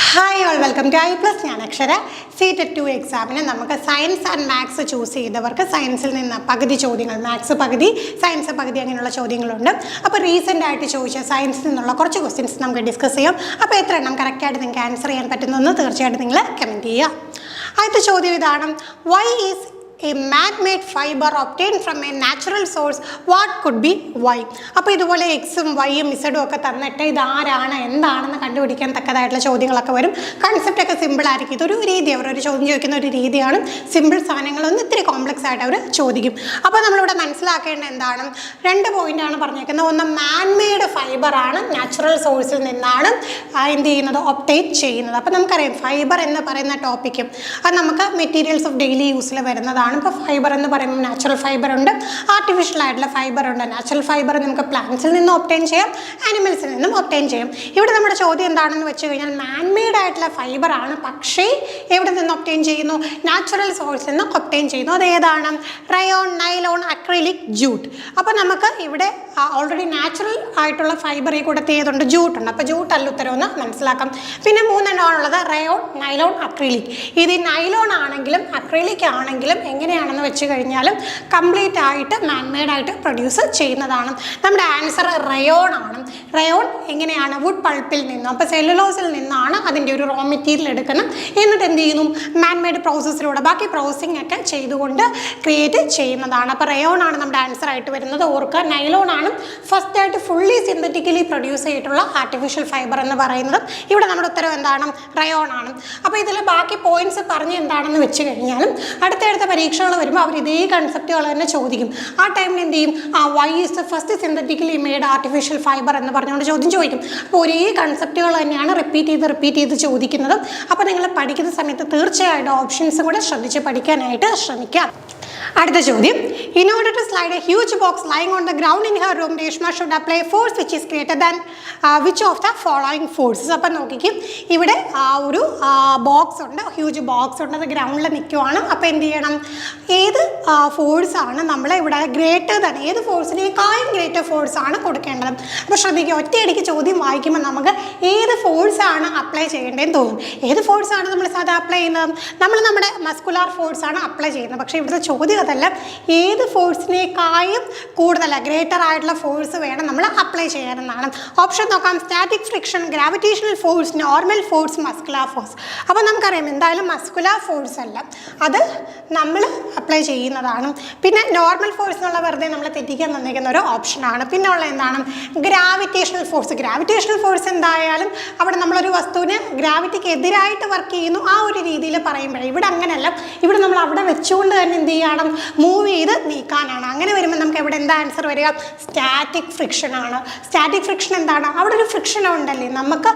Hi all welcome to iPlus. ഞാൻ അക്ഷര. CTET 2 എക്സാമിന് നമുക്ക് സയൻസ് ആൻഡ് മാത്സ് ചൂസ് ചെയ്തവർക്ക് സയൻസിൽ നിന്ന് പകുതി ചോദ്യങ്ങൾ, മാത്സ് പകുതി സയൻസ് പകുതി അങ്ങനെയുള്ള ചോദ്യങ്ങളുണ്ട്. അപ്പോൾ റീസെൻ്റ് ആയിട്ട് ചോദിച്ച സയൻസിൽ നിന്നുള്ള കുറച്ച് ക്വസ്റ്റ്യൻസ് നമുക്ക് ഡിസ്കസ് ചെയ്യാം. അപ്പോൾ എത്ര എണ്ണം കറക്റ്റായിട്ട് നിങ്ങൾക്ക് ആൻസർ ചെയ്യാൻ പറ്റുന്നതെന്ന് തീർച്ചയായിട്ടും നിങ്ങൾ കമൻറ്റ് ചെയ്യുക. ആദ്യത്തെ ചോദ്യം ഇതാണ്: why is a man-made fiber obtained from a natural source? What could be why? അപ്പോൾ ഇതുപോലെ എക്സും വൈയും ഇസഡും ഒക്കെ തന്നിട്ട് ഇതാരാണ് എന്താണെന്ന് കണ്ടുപിടിക്കാൻ തക്കതായിട്ടുള്ള ചോദ്യങ്ങളൊക്കെ വരും. കൺസെപ്റ്റ് ഒക്കെ സിമ്പിൾ ആയിരിക്കും. ഇതൊരു രീതി, അവരൊരു ചോദ്യം ചോദിക്കുന്ന ഒരു രീതിയാണ്. സിമ്പിൾ സാധനങ്ങളൊന്നും ഇത്തിരി കോംപ്ലക്സ് ആയിട്ട് അവർ ചോദിക്കും. അപ്പോൾ നമ്മളിവിടെ മനസ്സിലാക്കേണ്ടത് എന്താണ്? രണ്ട് പോയിന്റാണ് പറഞ്ഞേക്കുന്നത്. ഒന്ന്, മാൻമെയ്ഡ് ഫൈബറാണ്, നാച്ചുറൽ സോഴ്സിൽ നിന്നാണ് എന്ത് ചെയ്യുന്നത്, ഒബ്റ്റെയിൻ ചെയ്യുന്നത്. അപ്പോൾ നമുക്കറിയാം ഫൈബർ എന്ന് പറയുന്ന ടോപ്പിക്കും അത് നമുക്ക് മെറ്റീരിയൽസ് ഓഫ് ഡെയിലി യൂസിൽ വരുന്നതാണ്. ഇപ്പോൾ ഫൈബർ എന്ന് പറയുമ്പോൾ നാച്ചുറൽ ഫൈബർ ഉണ്ട്, ആർട്ടിഫിഷ്യൽ ആയിട്ടുള്ള ഫൈബർ ഉണ്ട്. നാച്ചുറൽ ഫൈബർ നമുക്ക് പ്ലാന്റ്സിൽ നിന്നും ഒബ്റ്റെയിൻ ചെയ്യാം, ആനിമൽസിൽ നിന്നും ഒബ്റ്റെയിൻ ചെയ്യാം. ഇവിടെ നമ്മുടെ ചോദ്യം എന്താണെന്ന് വെച്ച് കഴിഞ്ഞാൽ മാൻമെയ്ഡ് ആയിട്ടുള്ള ഫൈബർ ആണ്, പക്ഷേ എവിടെ നിന്ന് ഒബ്റ്റെയിൻ ചെയ്യുന്നു? നാച്ചുറൽ സോഴ്സിൽ നിന്ന് ഒബ്റ്റെയിൻ ചെയ്യുന്നു. അത് ഏതാണ്? Rayon, nylon, acrylic, jute. അപ്പോൾ നമുക്ക് ഇവിടെ ഓൾറെഡി നാച്ചുറൽ ആയിട്ടുള്ള ഫൈബർ ഈ കൂടെ ഏതുണ്ട്? ജൂട്ടുണ്ട്. അപ്പോൾ ജൂട്ട് അല്ല ഉത്തരവെന്ന് മനസ്സിലാക്കാം. പിന്നെ മൂന്നെണ്ണമാണുള്ളത്: റയോൺ, നൈലോൺ, അക്രിലിക്. ഇത് നൈലോൺ ആണെങ്കിലും അക്രിലിക് ആണെങ്കിലും എങ്ങനെയാണെന്ന് വെച്ച് കഴിഞ്ഞാലും കംപ്ലീറ്റ് ആയിട്ട് മാൻമെയ്ഡ് ആയിട്ട് പ്രൊഡ്യൂസ് ചെയ്യുന്നതാണ്. നമ്മുടെ ആൻസർ റയോൺ ആണ്. റയോൺ എങ്ങനെയാണ്? വുഡ് പൾപ്പിൽ നിന്നും, അപ്പോൾ സെല്ലുലോസിൽ നിന്നാണ് അതിൻ്റെ ഒരു റോ മെറ്റീരിയൽ എടുക്കുന്നത്. എന്നിട്ട് എന്ത് ചെയ്യുന്നു? മാൻമെയ്ഡ് പ്രോസസ്സിലൂടെ ബാക്കി പ്രോസസ്സിംഗ് ഒക്കെ ചെയ്തുകൊണ്ട് ക്രിയേറ്റ് ചെയ്യുന്നതാണ്. അപ്പോൾ റയോൺ ആണ് നമ്മുടെ ആൻസർ ആയിട്ട് വരുന്നത്. ഓർക്കുക, നൈലോൺ ആണ് ഫസ്റ്റ് ആയിട്ട് ഫുള്ളി സിന്തറ്റിക്കലി പ്രൊഡ്യൂസ് ചെയ്തിട്ടുള്ള ആർട്ടിഫിഷ്യൽ ഫൈബർ എന്ന് പറയുന്നത്. ഇവിടെ നമ്മുടെ ഉത്തരം എന്താണ്? റയോൺ ആണ്. അപ്പോൾ ഇതിൽ ബാക്കി പോയിന്റ്സ് പറഞ്ഞ് എന്താണെന്ന് വെച്ച് കഴിഞ്ഞാലും അടുത്തടുത്ത പരീക്ഷകൾ വരുമ്പോൾ അവർ ഇതേ കൺസെപ്റ്റുകൾ തന്നെ ചോദിക്കും. ആ ടൈമിൽ എന്ത് ചെയ്യും? Why is the first synthetically made artificial fibre എന്ന് പറഞ്ഞുകൊണ്ട് ചോദ്യം ചോദിക്കും. അപ്പോൾ ഒരേ കൺസെപ്റ്റുകൾ തന്നെയാണ് റിപ്പീറ്റ് ചെയ്ത് ചോദിക്കുന്നത്. അപ്പോൾ നിങ്ങൾ പഠിക്കുന്ന സമയത്ത് തീർച്ചയായിട്ടും ഓപ്ഷൻസും കൂടെ ശ്രദ്ധിച്ച് പഠിക്കാനായിട്ട് ശ്രമിക്കാം. അടുത്ത ചോദ്യം: in order to slide a huge box lying on the ground in her room, Reshma should apply force which is greater than which of the following forces? അപ്പം നോക്കിക്കും, ഇവിടെ ഒരു ബോക്സ് ഉണ്ട്, ഹ്യൂജ് ബോക്സ് ഉണ്ട്, അത് ഗ്രൗണ്ടിൽ നിൽക്കുവാണ്. അപ്പോൾ എന്ത് ചെയ്യണം? ഏത് ഫോഴ്സാണ് നമ്മൾ ഇവിടെ ഗ്രേറ്റർ ദാൻ, ഏത് ഫോഴ്സിനേക്കാളും ഗ്രേറ്റർ ഫോഴ്സാണ് കൊടുക്കേണ്ടത്? അപ്പോൾ ശ്രദ്ധിക്കുക, ഒറ്റയടിക്ക് ചോദ്യം വായിക്കുമ്പോൾ നമുക്ക് ഏത് ഫോഴ്സാണ് അപ്ലൈ ചെയ്യേണ്ടതെന്ന് തോന്നും. ഏത് ഫോഴ്സാണ് നമ്മൾ സാധാരണ അപ്ലൈ ചെയ്യുന്നത്? നമ്മൾ നമ്മുടെ മസ്കുലാർ ഫോഴ്സാണ് അപ്ലൈ ചെയ്യുന്നത്. പക്ഷേ ഇവിടുത്തെ ചോദ്യം അതല്ല, ഏത് ഫോഴ്സിനേക്കാളും കൂടുതൽ ഗ്രേറ്റർ ആയിട്ടുള്ള ഫോഴ്സ് വേണം നമ്മൾ അപ്ലൈ ചെയ്യാനെന്നാണ്. ഓപ്ഷൻ നോക്കാം: static friction, gravitational force, normal force, muscular force. അപ്പോൾ നമുക്കറിയാം എന്തായാലും മസ്കുലാർ ഫോഴ്സ് അല്ല, അത് നമ്മൾ അപ്ലൈ ചെയ്യുന്നതാണ്. പിന്നെ നോർമൽ ഫോഴ്സ് എന്നുള്ള വെറുതെ നമ്മൾ തെറ്റിക്കാൻ തന്നിരിക്കുന്ന ഒരു ഓപ്ഷനാണ്. പിന്നെ ഉള്ള എന്താണ്? Gravitational force. ഗ്രാവിറ്റേഷണൽ ഫോഴ്സ് എന്തായാലും അവിടെ നമ്മളൊരു വസ്തുവിന് ഗ്രാവിറ്റിക്ക് എതിരായിട്ട് വർക്ക് ചെയ്യുന്നു, ആ ഒരു രീതിയിൽ പറയുമ്പോഴേ. ഇവിടെ അങ്ങനെയല്ല, ഇവിടെ നമ്മൾ അവിടെ വെച്ചുകൊണ്ട് തന്നെ എന്ത് ചെയ്യണം? മൂവ് ചെയ്ത് നീക്കാനാണ്. അങ്ങനെ വരുമ്പോൾ നമുക്ക് എവിടെ എന്താ ആൻസർ വരിക? സ്റ്റാറ്റിക് ഫ്രിക്ഷൻ ആണ്. സ്റ്റാറ്റിക് ഫ്രിക്ഷൻ എന്താണ്? അവിടെ ഒരു ഫ്രിക്ഷൻ ഉണ്ടല്ലേ, നമുക്ക്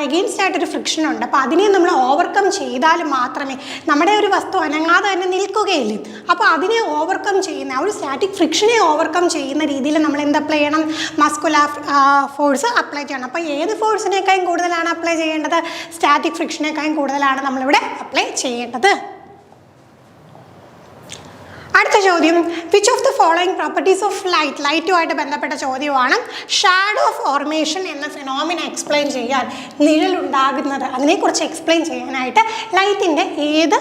എഗെയിൻസ്റ്റ് ആയിട്ടൊരു ഫ്രിക്ഷൻ ഉണ്ട്. അപ്പോൾ അതിനെ നമ്മൾ ഓവർകം ചെയ്താൽ മാത്രമേ നമ്മുടെ ഒരു വസ്തു അനങ്ങാതെ തന്നെ നിൽക്കുകയില്ലേ. അപ്പോൾ അതിനെ ഓവർകം ചെയ്യുന്ന, ആ ഒരു സ്റ്റാറ്റിക് ഫ്രിക്ഷനെ ഓവർകം ചെയ്യുന്ന രീതിയിൽ നമ്മൾ എന്ത് അപ്ലൈ ചെയ്യണം? മസ്കുലാർ ഫോഴ്സ് അപ്ലൈ ചെയ്യണം. അപ്പോൾ ഏത് ഫോഴ്സിനേക്കാളും കൂടുതലാണ് അപ്ലൈ ചെയ്യേണ്ടത്? സ്റ്റാറ്റിക് ഫ്രിക്ഷനേക്കാളും കൂടുതലാണ് നമ്മളിവിടെ അപ്ലൈ ചെയ്യേണ്ടത്. അടുത്ത ചോദ്യം: which of the following properties of light, ലൈറ്റുമായിട്ട് ബന്ധപ്പെട്ട ചോദ്യമാണ്. ഷാഡോ ഫോർമേഷൻ എന്ന ഫിനോമിന എക്സ്പ്ലെയിൻ ചെയ്യാൻ, നിഴലുണ്ടാകുന്നത്, അതിനെക്കുറിച്ച് എക്സ്പ്ലെയിൻ ചെയ്യാനായിട്ട് ലൈറ്റിൻ്റെ ഏത്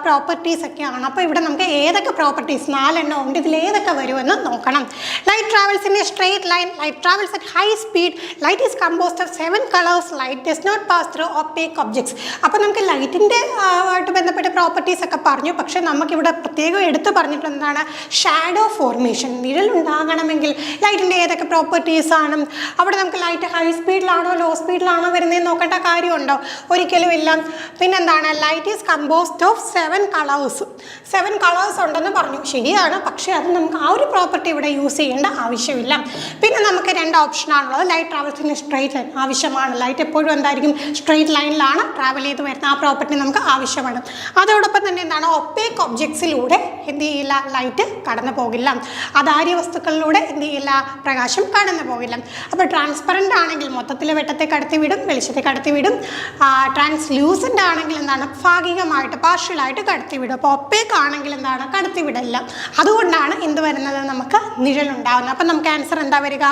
പ്രോപ്പർട്ടീസ് ഒക്കെയാണ്? അപ്പോൾ ഇവിടെ നമുക്ക് ഏതൊക്കെ പ്രോപ്പർട്ടീസ്, 4 എണ്ണം ഉണ്ട്, ഇതിൽ ഏതൊക്കെ വരുമെന്ന് നോക്കണം. Light travels in a straight line, light travels at high speed, light is composed of 7 colours, light does not pass through opaque objects. അപ്പോൾ നമുക്ക് ലൈറ്റിൻ്റെ ആയിട്ട് ബന്ധപ്പെട്ട പ്രോപ്പർട്ടീസ് ഒക്കെ പറഞ്ഞു, പക്ഷേ നമുക്കിവിടെ പ്രത്യേകം എടുത്ത് പറഞ്ഞിട്ടുള്ള എന്താണ്? Shadow formation. നിഴൽ ഉണ്ടാകണമെങ്കിൽ ലൈറ്റിൻ്റെ ഏതൊക്കെ പ്രോപ്പർട്ടീസ് ആണ്? അവിടെ നമുക്ക് ലൈറ്റ് ഹൈ സ്പീഡിലാണോ ലോ സ്പീഡിലാണോ വരുന്നതെന്ന് നോക്കേണ്ട കാര്യമുണ്ടോ? ഒരിക്കലും ഇല്ല. പിന്നെന്താണ്? Light is composed of 7 colours. 7 colours ഉണ്ടെന്ന് പറഞ്ഞു, ശരിയാണ്. പക്ഷേ അത് നമുക്ക് ആ ഒരു പ്രോപ്പർട്ടി ഇവിടെ യൂസ് ചെയ്യേണ്ട ആവശ്യമില്ല. പിന്നെ നമുക്ക് 2 ഓപ്ഷനാണുള്ളത്. Light travels in straight line, ആവശ്യമാണ്. ലൈറ്റ് എപ്പോഴും എന്തായിരിക്കും? സ്ട്രെയിറ്റ് ലൈനിലാണ് ട്രാവൽ ചെയ്ത് വരുന്നത്, ആ പ്രോപ്പർട്ടി നമുക്ക് ആവശ്യമാണ്. അതോടൊപ്പം തന്നെ എന്താണ്? ഒപ്പേക്ക് ഒബ്ജക്ട്സിലൂടെ എന്ത് ചെയ്യില്ല, ലൈറ്റ് കടന്നു പോകില്ല. അധാര്യ വസ്തുക്കളിലൂടെ എന്ത് ചെയ്യില്ല, പ്രകാശം കടന്നു പോകില്ല. അപ്പോൾ ട്രാൻസ്പെറൻ്റ് ആണെങ്കിൽ മൊത്തത്തിൽ വെട്ടത്തെ കടത്തിവിടും, വെളിച്ചത്തെ കടത്തിവിടും. ട്രാൻസ്ലൂസൻ്റ് ആണെങ്കിൽ എന്താണ്, ഭാഗികമായിട്ട് പാർഷ്യലായിട്ട് കടത്തിവിടും. അപ്പോൾ ഒപ്പേക്ക് ആണെങ്കിൽ എന്താണ്, കടത്തിവിടില്ല. അതുകൊണ്ടാണ് എന്ത് വരുന്നത്, നമുക്ക് നിഴലുണ്ടാകുന്നത്. അപ്പം നമുക്ക് ആൻസർ എന്താ വരിക,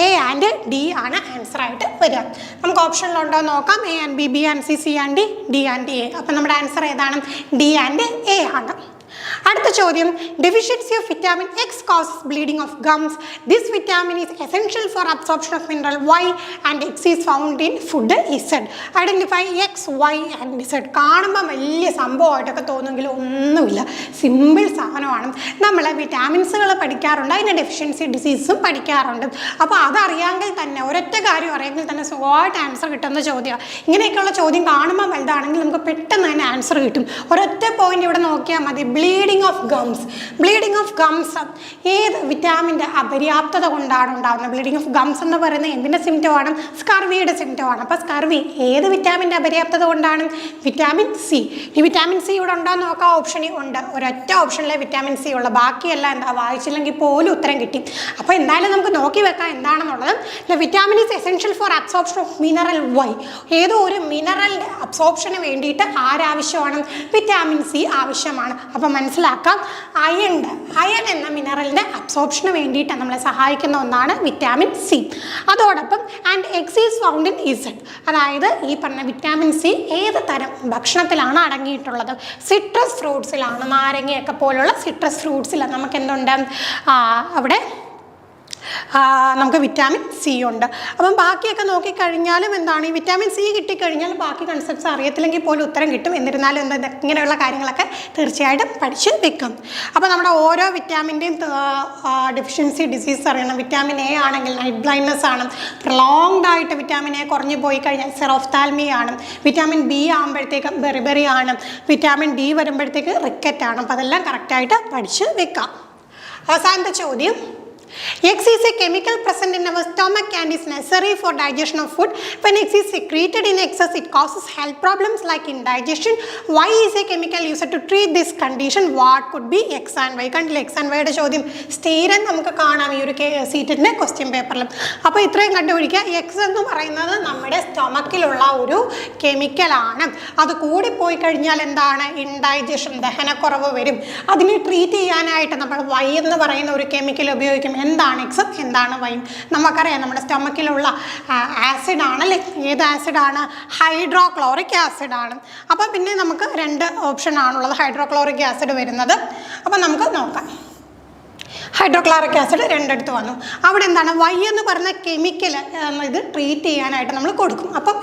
എ ആൻഡ് ഡി ആണ് ആൻസർ ആയിട്ട് വരിക. നമുക്ക് ഓപ്ഷനിലുണ്ടോ നോക്കാം. A and B, B and C, C and D, D and A. അപ്പം നമ്മുടെ ആൻസർ ഏതാണ്, ഡി ആൻഡ് എ ആണ്. അടുത്ത ചോദ്യം, deficiency of vitamin X causes bleeding of gums. This vitamin is essential for absorption of mineral Y and X is found in food Z. Identify X, Y and Z. കാണുമ്പോൾ വലിയ സംഭവമായിട്ടൊക്കെ തോന്നുമെങ്കിലും ഒന്നുമില്ല, simple സാധനമാണ്. നമ്മൾ വിറ്റാമിൻസുകൾ പഠിക്കാറുണ്ട്, അതിൻ്റെ ഡെഫിഷ്യൻസി ഡിസീസും പഠിക്കാറുണ്ട്. അപ്പോൾ അതറിയാമെങ്കിൽ തന്നെ, ഒരൊറ്റ കാര്യം അറിയാമെങ്കിൽ തന്നെ സുഖമായിട്ട് ആൻസർ കിട്ടുന്ന ചോദ്യമാണ്. ഇങ്ങനെയൊക്കെയുള്ള ചോദ്യം കാണുമ്പോൾ വലുതാണെങ്കിൽ നമുക്ക് പെട്ടെന്ന് തന്നെ ആൻസർ കിട്ടും. ഒരൊറ്റ പോയിന്റ് ഇവിടെ നോക്കിയാൽ മതി, bleeding of gums. Bleeding of gums ഏത് വിറ്റാമിൻ്റെ അപര്യാപ്തത കൊണ്ടാണ് ഉണ്ടാകുന്നത്? ബ്ലീഡിംഗ് ഓഫ് ഗംസ് എന്ന് പറയുന്നത് എന്തിൻ്റെ സിംറ്റമാണ്? സ്കർവിയുടെ സിംറ്റമാണ്. അപ്പോൾ സ്കർവി ഏത് വിറ്റാമിൻ്റെ അപര്യാപ്തത കൊണ്ടാണ്? Vitamin C. ഈ വിറ്റാമിൻ സി ഇവിടെ ഉണ്ടോ എന്ന് നോക്കാം. ഓപ്ഷനിൽ ഉണ്ട്, ഒരൊറ്റ ഓപ്ഷനിലെ വിറ്റാമിൻ സി ഉള്ള, ബാക്കിയെല്ലാം എന്താ വായിച്ചില്ലെങ്കിൽ പോലും ഉത്തരം കിട്ടി. അപ്പോൾ എന്തായാലും നമുക്ക് നോക്കി വെക്കാം എന്താണെന്നുള്ളത്. Vitamin is essential for absorption of mineral Y. ഏതോ ഒരു മിനറലിൻ്റെ അബ്സോർപ്ഷന് വേണ്ടിയിട്ട് ആരാവശ്യമാണ്? വിറ്റാമിൻ സി ആവശ്യമാണ്. അപ്പം മനസ്സിലാക്കാം, അയൺ എന്ന മിനറലിൻ്റെ അബ്സോർപ്ഷന് വേണ്ടിയിട്ട് നമ്മളെ സഹായിക്കുന്ന ഒന്നാണ് വിറ്റാമിൻ സി. അതോടൊപ്പം and X is found in Z. അതായത് ഈ പറഞ്ഞ വിറ്റാമിൻ സി ഏത് തരം ഭക്ഷണത്തിലാണ് അടങ്ങിയിട്ടുള്ളത്? സിട്രസ് ഫ്രൂട്ട്സിലാണ്. നാരങ്ങയൊക്കെ പോലുള്ള സിട്രസ് ഫ്രൂട്ട്സിൽ നമുക്ക് എന്തുണ്ട്, അവിടെ നമുക്ക് വിറ്റാമിൻ സി ഉണ്ട്. അപ്പം ബാക്കിയൊക്കെ നോക്കിക്കഴിഞ്ഞാലും എന്താണ്, ഈ വിറ്റാമിൻ സി കിട്ടിക്കഴിഞ്ഞാൽ ബാക്കി കൺസെപ്റ്റ്സ് അറിയത്തില്ലെങ്കിൽ പോലും ഉത്തരം കിട്ടും. എന്നിരുന്നാലും എന്താ, ഇങ്ങനെയുള്ള കാര്യങ്ങളൊക്കെ തീർച്ചയായിട്ടും പഠിച്ച് വെക്കും. അപ്പോൾ നമ്മുടെ ഓരോ വിറ്റാമിൻ്റെയും ഡെഫിഷ്യൻസി ഡിസീസ് അറിയണം. വിറ്റാമിൻ എ ആണെങ്കിൽ നൈറ്റ് ബ്ലൈൻഡ്നെസ് ആണ്. പ്രൊലോങ്ഡ് ആയിട്ട് വിറ്റാമിൻ എ കുറഞ്ഞു പോയി കഴിഞ്ഞാൽ സെറോഫ്താൽമി ആണ്. വിറ്റാമിൻ ബി ആകുമ്പോഴത്തേക്ക് ബെറിബെറി ആണ്. വിറ്റാമിൻ ഡി വരുമ്പോഴത്തേക്ക് റിക്കറ്റ് ആണ്. അപ്പോൾ അതെല്ലാം കറക്റ്റായിട്ട് പഠിച്ച് വെക്കാം. അവസാനത്തെ ചോദ്യം, X is a chemical present in our stomach and is necessary for digestion of food. When X is secreted in excess, it causes health problems like indigestion. Y is a chemical used to treat this condition. What could be X and Y? കണ്ടില്ല, X and Y യുടെ ചോദ്യം സ്ഥിരം നമുക്ക് കാണാം ഈ ഒരു സീറ്റിൻ്റെ question പേപ്പറിലും. അപ്പോൾ ഇത്രയും കണ്ടുപിടിക്കുക. എക്സ് എന്ന് പറയുന്നത് നമ്മുടെ സ്റ്റൊമക്കിലുള്ള ഒരു കെമിക്കലാണ്. അത് കൂടിപ്പോയി കഴിഞ്ഞാൽ എന്താണ്, ഇൻഡൈജഷൻ, ദഹനക്കുറവ് വരും. അതിനെ ട്രീറ്റ് ചെയ്യാനായിട്ട് നമ്മൾ Y എന്ന് പറയുന്ന ഒരു കെമിക്കൽ ഉപയോഗിക്കും. എന്താണ് എക്സും എന്താണ് വൈയും നമുക്കറിയാം. നമ്മുടെ സ്റ്റൊമക്കിലുള്ള ആസിഡ് ആണല്ലേ, ഏത് ആസിഡാണ്? ഹൈഡ്രോക്ലോറിക് ആസിഡ് ആണ്. അപ്പോൾ പിന്നെ നമുക്ക് രണ്ട് ഓപ്ഷൻ ആണുള്ളത്, ഹൈഡ്രോക്ലോറിക് ആസിഡ് വരുന്നത്. അപ്പോൾ നമുക്ക് നോക്കാം. ഹൈഡ്രോക്ലോറിക് ആസിഡ് രണ്ടിടത്ത് വന്നു. അവിടെ എന്താണ്, വൈ എന്ന് പറഞ്ഞ കെമിക്കൽ ഇത് ട്രീറ്റ് ചെയ്യാനായിട്ട് നമ്മൾ കൊടുക്കും. അപ്പം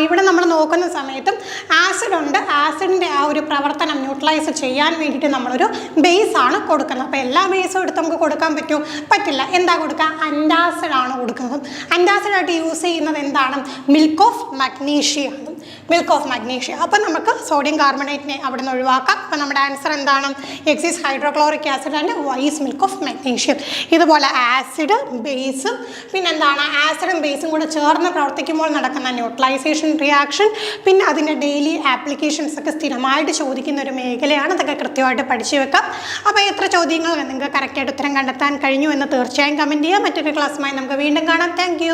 ഇവിടെ നമ്മൾ നോക്കുന്ന സമയത്തും ആസിഡ് ഉണ്ട്. ആസിഡിൻ്റെ ആ ഒരു പ്രവർത്തനം ന്യൂട്രലൈസ് ചെയ്യാൻ വേണ്ടിയിട്ട് നമ്മളൊരു ബേസാണ് കൊടുക്കുന്നത്. അപ്പോൾ എല്ലാ ബേസും എടുത്ത് നമുക്ക് കൊടുക്കാൻ പറ്റുമോ? പറ്റില്ല. എന്താ കൊടുക്കുക? അൻറ്റാസിഡാണ് കൊടുക്കുന്നത്. അൻറ്റാസിഡായിട്ട് യൂസ് ചെയ്യുന്നത് എന്താണ്? മിൽക്ക് ഓഫ് മഗ്നീഷ്യ ആണ്. Milk of magnesia. അപ്പം നമുക്ക് സോഡിയം കാർബണേറ്റിനെ അവിടെ നിന്ന് ഒഴിവാക്കാം. അപ്പം നമ്മുടെ ആൻസർ എന്താണ്? X is hydrochloric acid and Y is milk of magnesium. ഇതുപോലെ ആസിഡ്, ബേസും പിന്നെന്താണ്, ആസിഡും ബേസും കൂടെ ചേർന്ന് പ്രവർത്തിക്കുമ്പോൾ നടക്കുന്ന ന്യൂട്രലൈസേഷൻ റിയാക്ഷൻ, പിന്നെ അതിൻ്റെ ഡെയിലി ആപ്ലിക്കേഷൻസ് ഒക്കെ സ്ഥിരമായിട്ട് ചോദിക്കുന്ന ഒരു മേഖലയാണ്. അതൊക്കെ കൃത്യമായിട്ട് പഠിച്ചു വെക്കാം. അപ്പോൾ എത്ര ചോദ്യങ്ങൾ നിങ്ങൾക്ക് കറക്റ്റായിട്ട് ഉത്തരം കണ്ടെത്താൻ കഴിഞ്ഞു എന്ന് തീർച്ചയായും കമൻറ്റ് ചെയ്യുക. മറ്റൊരു ക്ലാസ്സുമായി നമുക്ക് വീണ്ടും കാണാം. താങ്ക്